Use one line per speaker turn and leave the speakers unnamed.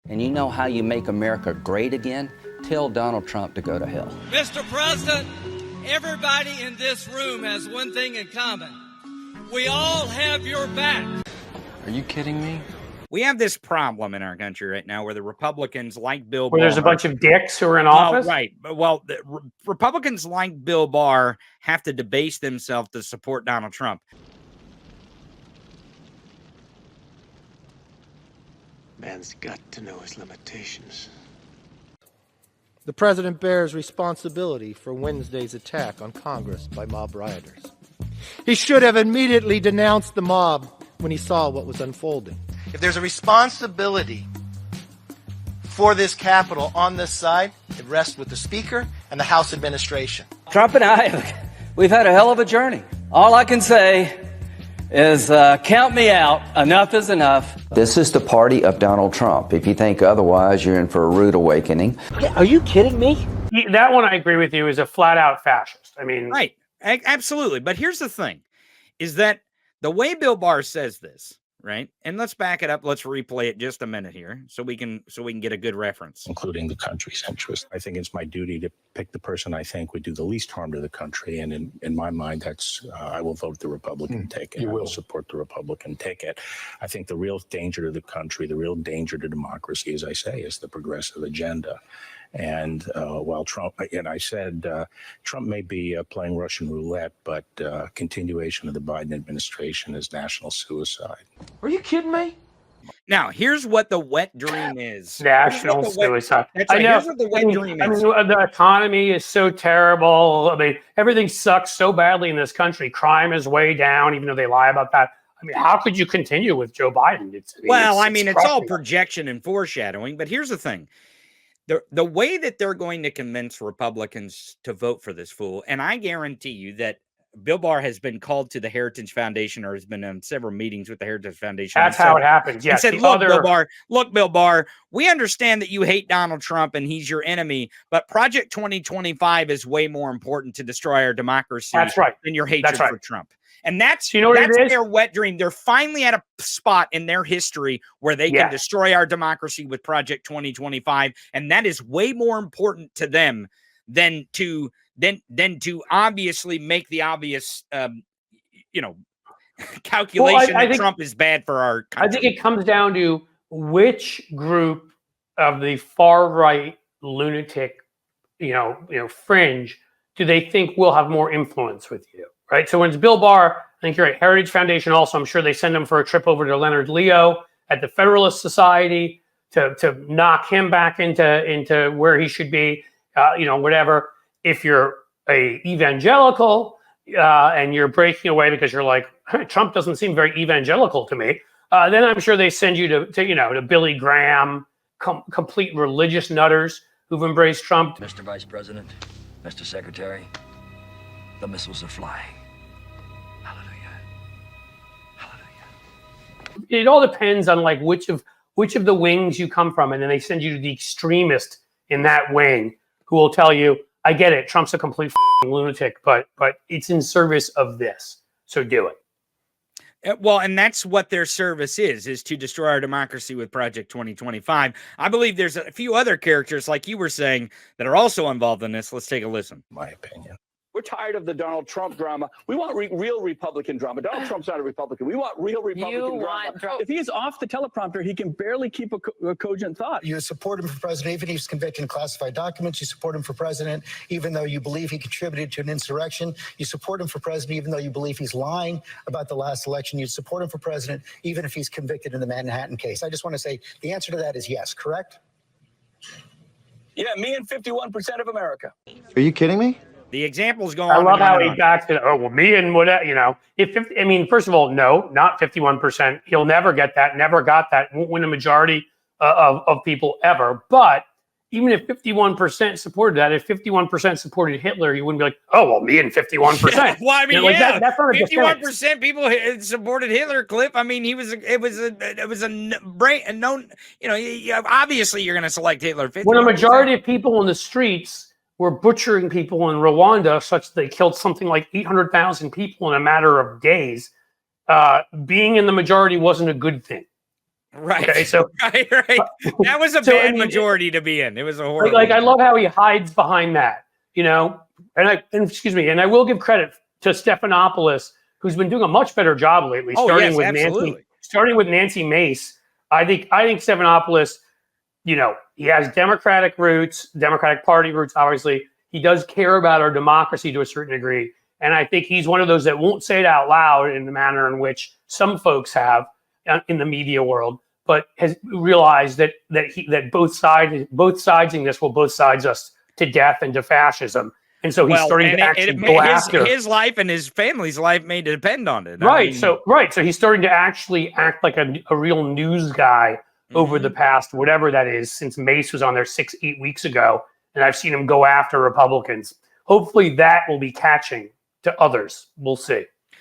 And you know how you make America great again? Tell Donald Trump to go to hell.
Mr. President, everybody in this room has one thing in common. We all have your back.
Are you kidding me?
We have this problem in our country right now where the Republicans like Bill
Barr. Where there's a bunch of dicks who are in office?
Right. Well, the Republicans like Bill Barr have to debase themselves to support Donald Trump.
Man's got to know his limitations.
The president bears responsibility for Wednesday's attack on Congress by mob rioters. He should have immediately denounced the mob when he saw what was unfolding.
If there's a responsibility for this Capitol on this side, it rests with the Speaker and the House administration.
Trump and I, we've had a hell of a journey. All I can say is count me out. Enough is enough.
This is the party of Donald Trump. If you think otherwise, you're in for a rude awakening.
Are you kidding me?
That one, I agree with you, is a flat-out fascist. I mean...
Right. Absolutely. But here's the thing, is that the way Bill Barr says this, right? And let's back it up. Let's replay it just a minute here so we can get a good reference.
Including the country's interest. I think it's my duty to pick the person I think would do the least harm to the country. And in my mind, that's I will vote the Republican ticket. I will support the Republican ticket. I think the real danger to the country, the real danger to democracy, as I say, is the progressive agenda. And while Trump, and I said, Trump may be playing Russian roulette, but continuation of the Biden administration is national suicide.
Are you kidding me?
Now, here's what the wet dream is.
National suicide.
That's right. Here's what the wet dream is.
The economy is so terrible. I mean, everything sucks so badly in this country. Crime is way down, even though they lie about that. I mean, how could you continue with Joe Biden? It's
all projection and foreshadowing. But here's the thing. The way that they're going to convince Republicans to vote for this fool, and I guarantee you that Bill Barr has been called to the Heritage Foundation or has been in several meetings with the Heritage Foundation.
That's how it happens. Yes.
He said, look, Bill Barr, we understand that you hate Donald Trump and he's your enemy, but Project 2025 is way more important to destroy our democracy than your hatred for Trump. And that's their wet dream. They're finally at a spot in their history where they can destroy our democracy with Project 2025. And that is way more important to them than to obviously make the obvious, calculation that Trump is bad for our country.
I think it comes down to which group of the far right lunatic, fringe do they think will have more influence with you? Right. So when it's Bill Barr, I think you're right. Heritage Foundation also, I'm sure they send him for a trip over to Leonard Leo at the Federalist Society to knock him back into where he should be, whatever. If you're a evangelical and you're breaking away because you're like, hey, Trump doesn't seem very evangelical to me, then I'm sure they send you to Billy Graham, complete religious nutters who've embraced Trump.
Mr. Vice President, Mr. Secretary, the missiles are flying.
It all depends on like which of the wings you come from, and then they send you to the extremist in that wing who will tell you, I get it, Trump's a complete lunatic, but it's in service of this, so do it.
Well, and that's what their service is to destroy our democracy with Project 2025. I believe there's a few other characters, like you were saying, that are also involved in this. Let's take a listen.
My opinion.
We're tired of the Donald Trump drama. We want real Republican drama. Donald Trump's not a Republican. We want real Republican drama. If he is off the teleprompter, he can barely keep a cogent thought.
You support him for president, even if he's convicted in classified documents. You support him for president, even though you believe he contributed to an insurrection. You support him for president, even though you believe he's lying about the last election. You support him for president, even if he's convicted in the Manhattan case. I just want to say the answer to that is yes, correct?
Yeah, me and 51% of America.
Are you kidding me?
The examples go on.
I love how he backs it. Oh, well, me and whatever, first of all, no, not 51%. He'll never get that, never got that, won't win a majority of people ever. But even if 51% supported that, if 51% supported Hitler, you wouldn't be like, oh, well, me and 51%.
Yeah, well, I mean,
that's not
51% people supported Hitler, Cliff. I mean, obviously you're going to select Hitler.
When a majority of people in the streets were butchering people in Rwanda such that they killed something like 800,000 people in a matter of days, being in the majority wasn't a good thing.
Right.
Okay, so
right. That was a bad majority to be in. It was a horrible.
Like I love how he hides behind that, you know. And excuse me, and I will give credit to Stephanopoulos, who's been doing a much better job lately. Starting with Nancy Mace. I think Stephanopoulos, you know, he has Democratic roots, Democratic Party roots. Obviously, he does care about our democracy to a certain degree, and I think he's one of those that won't say it out loud in the manner in which some folks have in the media world, but has realized that both sides in this will both sides us to death and to fascism. And so he's starting to actually go after
his life, and his family's life may depend on it.
Right. So he's starting to actually act like a real news guy over the past, whatever that is, since Mace was on there 6-8 weeks ago. And I've seen him go after Republicans. Hopefully that will be catching to others. We'll see.